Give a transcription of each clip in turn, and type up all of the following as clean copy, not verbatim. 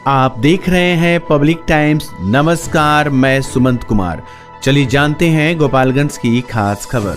आप देख रहे हैं पब्लिक टाइम्स। नमस्कार, मैं सुमंत कुमार। चलिए जानते हैं गोपालगंज की खास खबर।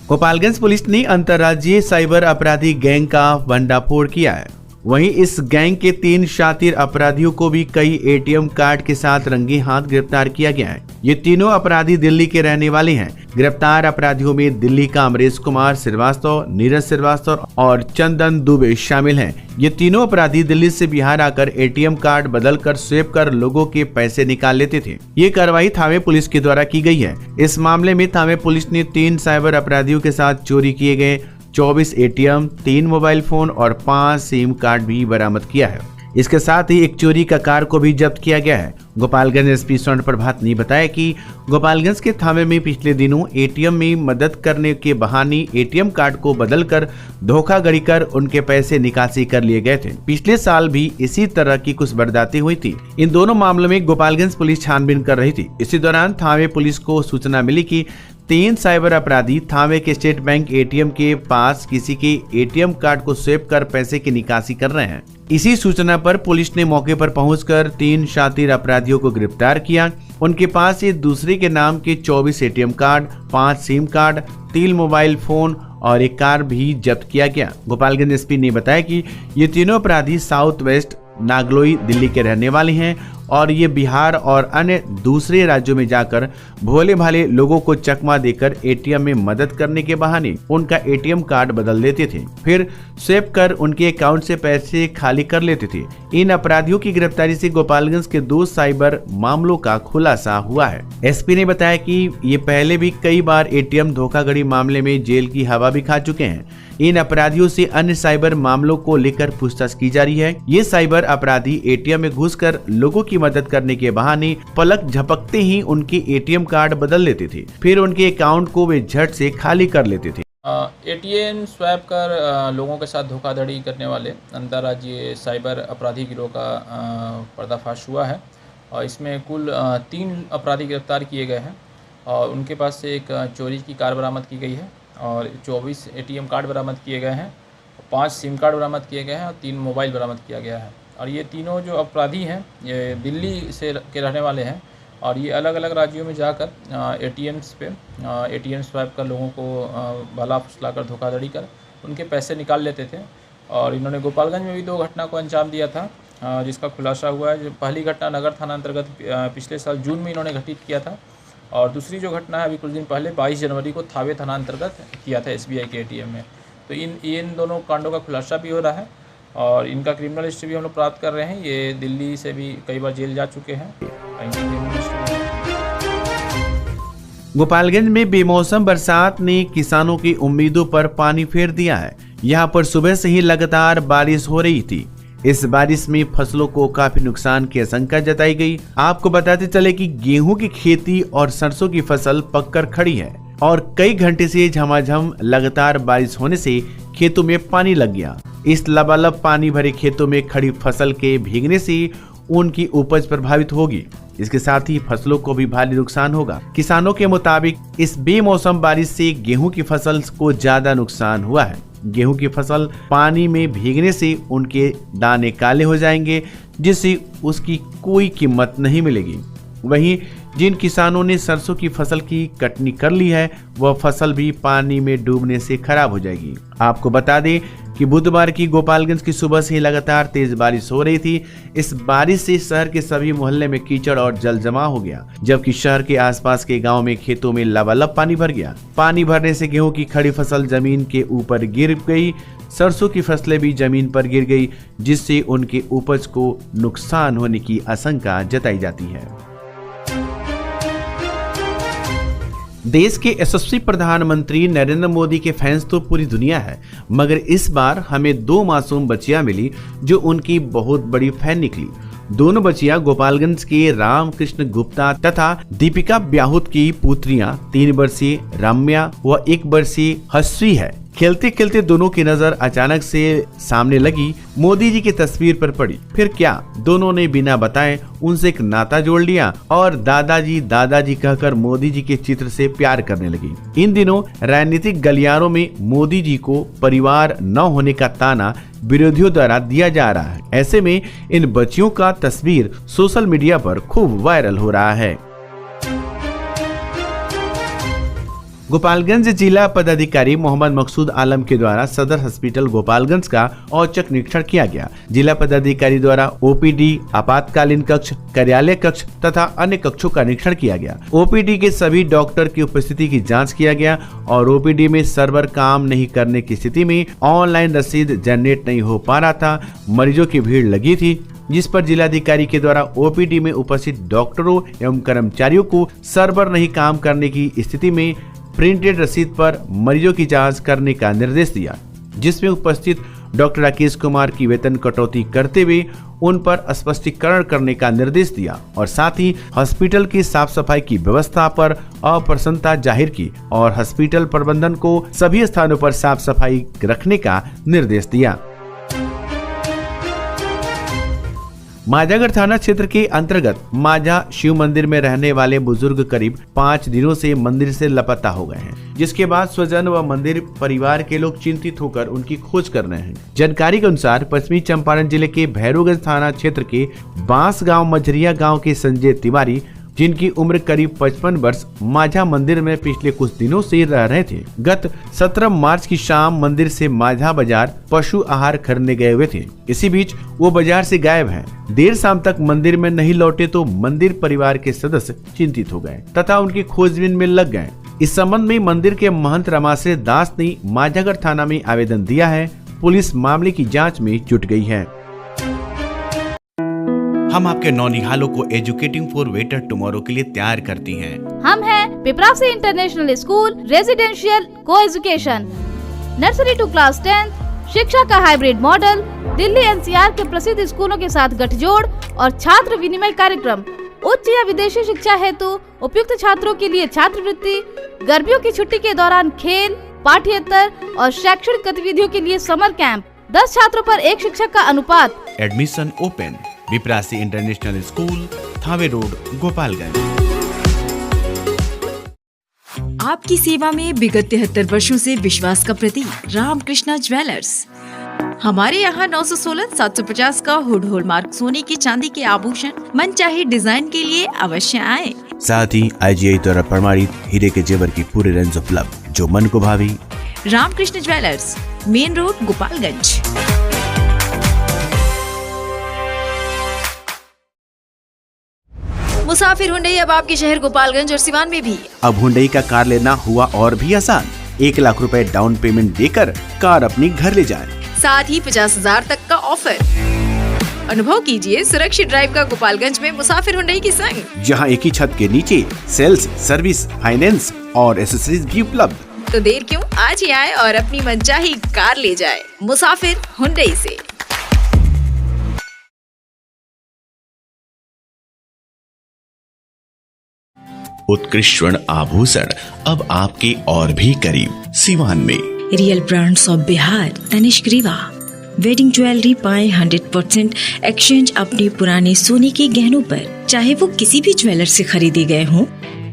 गोपालगंज पुलिस ने अंतर्राज्यीय साइबर अपराधी गैंग का भंडाफोड़ किया है। वहीं इस गैंग के 3 शातिर अपराधियों को भी कई एटीएम कार्ड के साथ रंगे हाथ गिरफ्तार किया गया है। ये तीनों अपराधी दिल्ली के रहने वाले हैं। गिरफ्तार अपराधियों में दिल्ली का अमरेश कुमार श्रीवास्तव, नीरज श्रीवास्तव और चंदन दुबे शामिल हैं। ये तीनों अपराधी दिल्ली से बिहार आकर एटीएम कार्ड बदलकर स्वैप कर लोगों के पैसे निकाल लेते थे। ये कार्रवाई थावे पुलिस के द्वारा की गई है। इस मामले में थावे पुलिस ने 3 साइबर अपराधियों के साथ चोरी किए गए 24 एटीएम, 3 मोबाइल फोन और 5 सिम कार्ड भी बरामद किया है। इसके साथ ही एक चोरी का कार को भी जब्त किया गया है। गोपालगंज एसपी स्वर्ण प्रभात ने बताया कि गोपालगंज के थावे में पिछले दिनों एटीएम में मदद करने के बहाने एटीएम कार्ड को बदलकर धोखाधड़ी कर उनके पैसे निकासी कर लिए गए थे। पिछले साल भी इसी तरह की कुछ वारदातें हुई थी। इन दोनों मामलों में गोपालगंज पुलिस छानबीन कर रही थी। इसी दौरान थावे पुलिस को सूचना मिली कि 3 साइबर अपराधी थावे के स्टेट बैंक एटीएम के पास किसी के एटीएम कार्ड को स्वैप कर पैसे की निकासी कर रहे हैं। इसी सूचना पर पुलिस ने मौके पर पहुंचकर 3 शातिर अपराधियों को गिरफ्तार किया। उनके पास से दूसरे के नाम के 24 ATM card, 5 SIM card, 3 mobile phone और एक कार भी जब्त किया गया। गोपालगंज एसपी ने बताया कि ये तीनों अपराधी साउथ वेस्ट नागलोई दिल्ली के रहने वाले हैं और ये बिहार और अन्य दूसरे राज्यों में जाकर भोले भाले लोगों को चकमा देकर एटीएम में मदद करने के बहाने उनका एटीएम कार्ड बदल देते थे, फिर स्वैप कर उनके अकाउंट से पैसे खाली कर लेते थे। इन अपराधियों की गिरफ्तारी से गोपालगंज के 2 साइबर मामलों का खुलासा हुआ है। एसपी ने बताया कि ये पहले भी कई बार एटीएम धोखाधड़ी मामले में जेल की हवा भी खा चुके हैं। इन अपराधियों से अन्य साइबर मामलों को लेकर पूछताछ की जा रही है। ये साइबर अपराधी एटीएम में घुसकर लोगों की मदद करने के बहाने पलक झपकते ही उनके एटीएम कार्ड बदल लेते थे, फिर उनके अकाउंट को वे झट से खाली कर लेते थे। एटीएम स्वैप कर लोगों के साथ धोखाधड़ी करने वाले अंतर्राज्यीय साइबर अपराधी गिरोह का पर्दाफाश हुआ है और इसमें कुल 3 अपराधी गिरफ्तार किए गए हैं और उनके पास से एक चोरी की कार बरामद की गई है और 24 एटीएम कार्ड बरामद किए गए हैं, 5 सिम कार्ड बरामद किए गए हैं और 3 मोबाइल बरामद किया गया है। और ये तीनों जो अपराधी हैं ये दिल्ली से के रहने वाले हैं और ये अलग अलग राज्यों में जाकर एटीएम्स पे एटीएम स्वैप कर लोगों को भला फुसला कर धोखाधड़ी कर उनके पैसे निकाल लेते थे। और इन्होंने गोपालगंज में भी 2 घटना को अंजाम दिया था जिसका खुलासा हुआ है। जो पहली घटना नगर थाना अंतर्गत पिछले साल जून में इन्होंने घटित किया था और दूसरी जो घटना है अभी कुछ दिन पहले 22 जनवरी को थावे थाना अंतर्गत किया था एसबीआई के एटीएम में। तो इन दोनों कांडों का खुलासा भी हो रहा है और इनका क्रिमिनल हिस्ट्री भी हम लोग प्राप्त कर रहे हैं। ये दिल्ली से भी कई बार जेल जा चुके हैं। गोपालगंज में बेमौसम बरसात ने किसानों की उम्मीदों पर पानी फेर दिया है। यहाँ पर सुबह से ही लगातार बारिश हो रही थी। इस बारिश में फसलों को काफी नुकसान की आशंका जताई गई। आपको बताते चले कि गेहूं की खेती और सरसों की फसल पककर खड़ी है और कई घंटे से झमाझम लगातार बारिश होने से खेतों में पानी लग गया। इस लबालब पानी भरे खेतों में खड़ी फसल के भीगने से उनकी उपज प्रभावित होगी। इसके साथ ही फसलों को भी भारी नुकसान होगा। किसानों के मुताबिक इस बेमौसम बारिश से गेहूं की फसल को ज्यादा नुकसान हुआ है। गेहूं की फसल पानी में भीगने से उनके दाने काले हो जाएंगे, जिससे उसकी कोई कीमत नहीं मिलेगी। वहीं जिन किसानों ने सरसों की फसल की कटनी कर ली है वह फसल भी पानी में डूबने से खराब हो जाएगी। आपको बता दें कि बुधवार की गोपालगंज की सुबह से लगातार तेज बारिश हो रही थी। इस बारिश से शहर के सभी मोहल्ले में कीचड़ और जल जमा हो गया, जबकि शहर के आसपास के गांव में खेतों में लबालब पानी भर गया। पानी भरने से गेहूं की खड़ी फसल जमीन के ऊपर गिर गई। सरसों की फसलें भी जमीन पर गिर गई, जिससे उनके उपज को नुकसान होने की आशंका जताई जाती है। देश के यशस्वी प्रधानमंत्री नरेंद्र मोदी के फैंस तो पूरी दुनिया है, मगर इस बार हमें 2 मासूम बच्चियां मिली जो उनकी बहुत बड़ी फैन निकली। दोनों बच्चियां गोपालगंज के रामकृष्ण गुप्ता तथा दीपिका ब्याहुत की पुत्रियां 3 वर्षीय रम्या व 1 वर्षीय हस्वी है। खेलते खेलते दोनों की नजर अचानक से सामने लगी मोदी जी की तस्वीर पर पड़ी। फिर क्या, दोनों ने बिना बताए उनसे एक नाता जोड़ लिया और दादाजी दादाजी कहकर मोदी जी के चित्र से प्यार करने लगी। इन दिनों राजनीतिक गलियारों में मोदी जी को परिवार न होने का ताना विरोधियों द्वारा दिया जा रहा है। ऐसे में इन बच्चियों का तस्वीर सोशल मीडिया पर खूब वायरल हो रहा है। गोपालगंज जिला पदाधिकारी मोहम्मद मकसूद आलम के द्वारा सदर हॉस्पिटल गोपालगंज का औचक निरीक्षण किया गया। जिला पदाधिकारी द्वारा ओपीडी, आपातकालीन कक्ष, कार्यालय कक्ष तथा अन्य कक्षों का निरीक्षण किया गया। ओपीडी के सभी डॉक्टर की उपस्थिति की जांच किया गया और ओपीडी में सर्वर काम नहीं करने की स्थिति में ऑनलाइन रसीद जनरेट नहीं हो पा रहा था। मरीजों की भीड़ लगी थी, जिस पर जिलाधिकारी के द्वारा ओपीडी में उपस्थित डॉक्टरों एवं कर्मचारियों को सर्वर नहीं काम करने की स्थिति में प्रिंटेड रसीद पर मरीजों की जांच करने का निर्देश दिया, जिसमें उपस्थित डॉक्टर राकेश कुमार की वेतन कटौती करते हुए उन पर स्पष्टीकरण करने का निर्देश दिया और साथ ही हॉस्पिटल की साफ सफाई की व्यवस्था पर अप्रसन्नता जाहिर की और हॉस्पिटल प्रबंधन को सभी स्थानों पर साफ सफाई रखने का निर्देश दिया। माझागढ़ थाना क्षेत्र के अंतर्गत माझा शिव मंदिर में रहने वाले बुजुर्ग करीब 5 दिनों से मंदिर से लापता हो गए हैं, जिसके बाद स्वजन व मंदिर परिवार के लोग चिंतित होकर उनकी खोज कर रहे हैं। जानकारी के अनुसार पश्चिमी चंपारण जिले के भैरोगंज थाना क्षेत्र के बांस गांव मझरिया गांव के संजय तिवारी, जिनकी उम्र करीब 55 वर्ष, माझा मंदिर में पिछले कुछ दिनों से रह रहे थे। गत 17 मार्च की शाम मंदिर से माझा बाजार पशु आहार खरीदने गए हुए थे। इसी बीच वो बाजार से गायब हैं। देर शाम तक मंदिर में नहीं लौटे तो मंदिर परिवार के सदस्य चिंतित हो गए तथा उनकी खोजबीन में लग गए। इस संबंध में मंदिर के महंत रमाश्रय दास ने माझागढ़ थाना में आवेदन दिया है। पुलिस मामले की जाँच में जुट गई है। हम आपके नौनिहालों को एजुकेटिंग फॉर बेटर टुमारो के लिए तैयार करती हैं। हम हैं पिपरासी इंटरनेशनल स्कूल, रेजिडेंशियल को एजुकेशन, नर्सरी टू क्लास 10, शिक्षा का हाइब्रिड मॉडल, दिल्ली एनसीआर के प्रसिद्ध स्कूलों के साथ गठजोड़ और छात्र विनिमय कार्यक्रम, उच्च या विदेशी शिक्षा हेतु उपयुक्त छात्रों के लिए छात्रवृत्ति, गर्मियों की छुट्टी के दौरान खेल, पाठ्येतर और शैक्षणिक गतिविधियों के लिए समर कैंप, 10 छात्रों पर 1 शिक्षक का अनुपात। Admission open. Piprasi international school, Thawe road, Gopalganj. आपकी सेवा में विगत 73 वर्षों से विश्वास का प्रतीक रामकृष्णा ज्वेलर्स। हमारे यहाँ 916-750 का हुड हॉलमार्क सोने की चांदी के आभूषण मनचाहे डिजाइन के लिए अवश्य आए। साथ ही IGI द्वारा प्रमाणित हीरे के जेवर की पूरी रेंज उपलब्ध, जो मन को भावी। Ramkrishna jewellers, main road, Gopalganj. मुसाफिर हुंडई अब आपके शहर गोपालगंज और सिवान में भी। अब हुंडई का कार लेना हुआ और भी आसान। 1 लाख रुपए डाउन पेमेंट देकर कार अपनी घर ले जाएं। साथ ही 50,000 तक का ऑफर। अनुभव कीजिए सुरक्षित ड्राइव का गोपालगंज में मुसाफिर हुंडई की संग, जहां एक ही छत के नीचे सेल्स, सर्विस, फाइनेंस और एसेसरीज भी उपलब्ध। तो देर क्यों, आज ही आए और अपनी मनचाही कार ले जाए मुसाफिर हुंडई से। उत्कृष्ट स्वर्ण आभूषण अब आपके और भी करीब, सिवान में। Real brands of Bihar, Tanishq Rivaah. Wedding jewellery पाए 100% एक्सचेंज अपने पुराने सोने के गहनों पर, चाहे वो किसी भी ज्वेलर से खरीदे गए हों।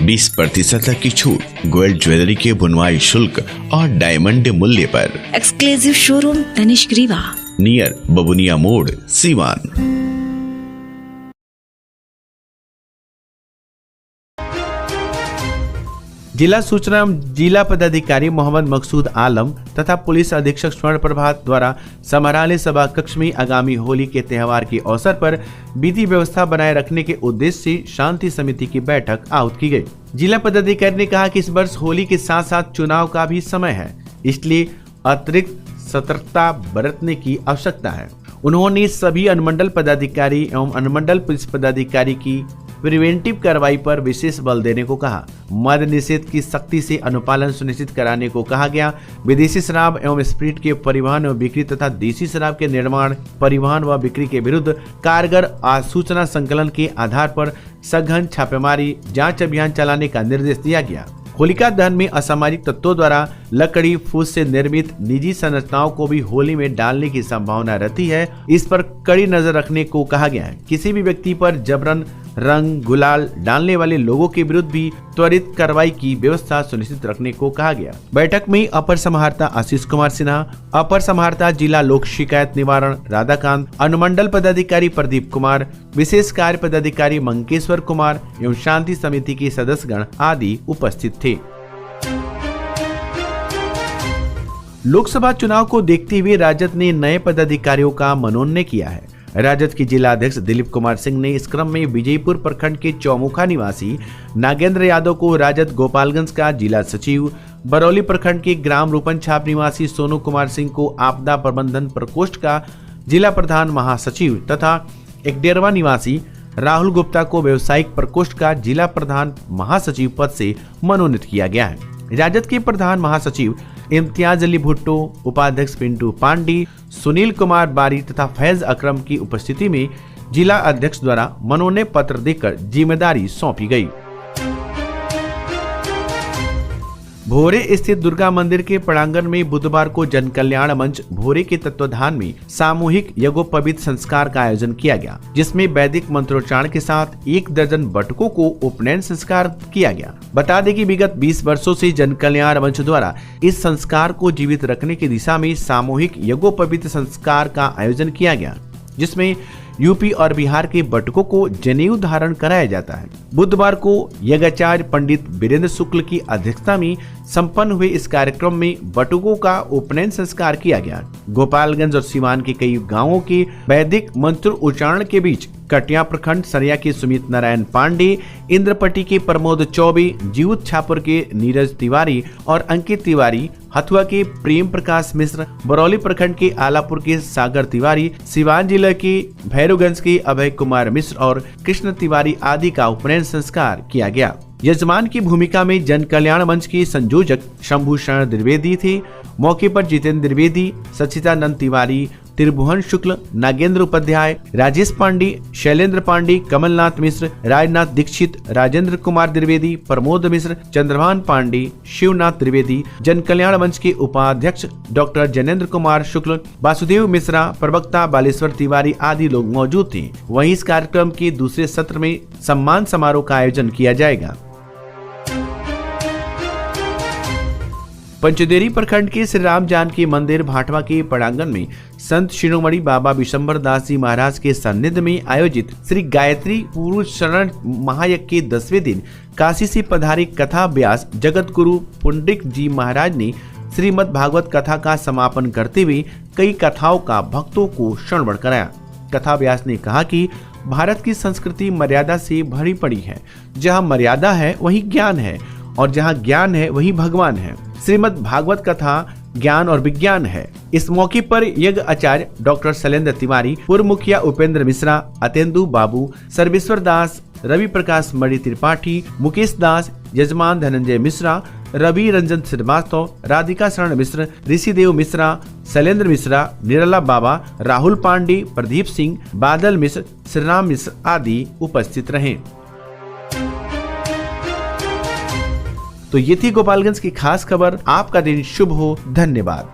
20% तक की छूट गोल्ड ज्वेलरी के बुनवाई शुल्क और डायमंड मूल्य पर। Exclusive showroom Tanishq Rivaah, near Babunia मोड़, सिवान। जिला सूचना एवं जिला पदाधिकारी मोहम्मद मकसूद आलम तथा पुलिस अधीक्षक स्वर्ण प्रभात द्वारा समाहरणालय सभा कक्ष में आगामी होली के त्यौहार के अवसर पर विधि व्यवस्था बनाए रखने के उद्देश्य से शांति समिति की बैठक आहूत की गई। जिला पदाधिकारी ने कहा कि इस वर्ष होली के साथ साथ चुनाव का भी समय है, इसलिए अतिरिक्त सतर्कता बरतने की आवश्यकता है। उन्होंने सभी अनुमंडल पदाधिकारी एवं अनुमंडल पुलिस पदाधिकारी की प्रिवेंटिव कार्रवाई पर विशेष बल देने को कहा। मद निषेध की सख्ती से अनुपालन सुनिश्चित कराने को कहा गया। विदेशी शराब एवं स्प्रिट के परिवहन एवं बिक्री तथा देसी शराब के निर्माण, परिवहन व बिक्री के विरुद्ध कारगर सूचना संकलन के आधार पर सघन छापेमारी जांच अभियान चलाने का निर्देश दिया गया। होलिका दहन में असामाजिक तत्वों द्वारा लकड़ी फूस से निर्मित निजी संरचनाओं को भी होली में डालने की संभावना रहती है। इस पर कड़ी नजर रखने को कहा गया है। किसी भी व्यक्ति पर जबरन रंग गुलाल डालने वाले लोगों के विरुद्ध भी त्वरित कार्रवाई की व्यवस्था सुनिश्चित रखने को कहा गया। बैठक में अपर समाहर्ता आशीष कुमार सिन्हा, अपर समाहर्ता जिला लोक शिकायत निवारण राधाकांत, अनुमंडल पदाधिकारी प्रदीप कुमार, विशेष कार्य पदाधिकारी मंकेश्वर कुमार एवं शांति समिति के सदस्यगण आदि उपस्थित थे। लोकसभा चुनाव को देखते हुए राजद ने नए पदाधिकारियों का मनोनयन किया है। राजद के जिला अध्यक्ष दिलीप कुमार सिंह ने इस क्रम में विजयपुर प्रखंड के चौमुखा निवासी नागेंद्र यादव को राजद गोपालगंज का जिला सचिव, बरौली प्रखंड के ग्राम रूपन छाप निवासी सोनू कुमार सिंह को आपदा प्रबंधन प्रकोष्ठ का जिला प्रधान महासचिव तथा एकडेरवा निवासी राहुल गुप्ता को व्यवसायिक प्रकोष्ठ का जिला प्रधान महासचिव पद से मनोनीत किया गया है। राजद के प्रधान महासचिव इम्तियाज अली भुट्टो, उपाध्यक्ष पिंटू पांडी, सुनील कुमार बारी तथा फैज अकरम की उपस्थिति में जिला अध्यक्ष द्वारा मनोनयन पत्र देकर जिम्मेदारी सौंपी गई। भोरे स्थित दुर्गा मंदिर के प्रांगण में बुधवार को जन कल्याण मंच भोरे के तत्वाधान में सामूहिक यज्ञोपवीत संस्कार का आयोजन किया गया, जिसमें वैदिक मंत्रोच्चारण के साथ 1 दर्जन बटुकों को उपनयन संस्कार किया गया। बता दें कि विगत 20 वर्षों से जन कल्याण मंच द्वारा इस संस्कार को जीवित रखने की दिशा में सामूहिक यज्ञोपवीत संस्कार का आयोजन किया गया, जिसमें यूपी और बिहार के बटुकों को जनेऊ धारण कराया जाता है। बुधवार को यज्ञाचार्य पंडित वीरेंद्र शुक्ल की अध्यक्षता में संपन्न हुए इस कार्यक्रम में बटुकों का उपनयन संस्कार किया गया। गोपालगंज और सीवान के कई गांवों के वैदिक मंत्र उच्चारण के बीच कटिया प्रखंड सरिया के सुमित नारायण पांडे, इंद्रपट्टी के प्रमोद चौबे, जीवत छापुर के नीरज तिवारी और अंकित तिवारी, हथुआ के प्रेम प्रकाश मिश्र, बरौली प्रखंड के आलापुर के सागर तिवारी, सीवान जिले के भैरवगंज के अभय कुमार मिश्र और कृष्ण तिवारी आदि का उपनयन संस्कार किया गया। यजमान की भूमिका में जन कल्याण मंच के संयोजक शंभू शरण द्विवेदी थे। मौके पर जितेंद्र द्विवेदी, सचिदानंद तिवारी, त्रिभुवन शुक्ल, नागेंद्र उपाध्याय, राजेश पांडे, शैलेंद्र पांडे, कमलनाथ मिश्र, राजनाथ दीक्षित, राजेंद्र कुमार द्विवेदी, प्रमोद मिश्र, चंद्रभान पांडे, शिवनाथ द्विवेदी, जन कल्याण मंच के उपाध्यक्ष डॉक्टर जनेन्द्र कुमार शुक्ल, वासुदेव मिश्रा, प्रवक्ता बालेश्वर तिवारी आदि लोग मौजूद थे। वहीं इस कार्यक्रम के दूसरे सत्र में सम्मान समारोह का आयोजन किया जाएगा। पंचदेरी प्रखंड के श्री राम जानकी मंदिर भाटवा के प्रांगण में संत शिरोमणि बाबा विशंबर दास जी महाराज के सानिध्य में आयोजित श्री गायत्री पुरुष शरण महायज्ञ के 10वें दिन काशी से पधारे कथा व्यास जगत गुरु पुंडरिक जी महाराज ने श्रीमद् भागवत कथा का समापन करते हुए कई कथाओं का भक्तों को श्रवण कराया। कथा व्यास ने कहा कि भारत की संस्कृति मर्यादा से भरी पड़ी है। जहाँ मर्यादा है वही ज्ञान है और जहाँ ज्ञान है वही भगवान है। श्रीमद् भागवत कथा ज्ञान और विज्ञान है। इस मौके पर यज्ञ आचार्य डॉक्टर शैलेंद्र तिवारी, पूर्व मुखिया उपेंद्र मिश्रा, अतेंदु बाबू, सर्वेश्वर दास, रवि प्रकाश मणि त्रिपाठी, मुकेश दास, यजमान धनंजय मिश्रा, रवि रंजन श्रीवास्तव, राधिका शरण मिश्र, ऋषिदेव मिश्रा, शैलेंद्र मिश्रा, निरला बाबा, राहुल पांडे, प्रदीप सिंह, बादल मिश्र, श्रीराम मिश्र आदि उपस्थित रहे। तो ये थी गोपालगंज की खास खबर। आपका दिन शुभ हो। धन्यवाद।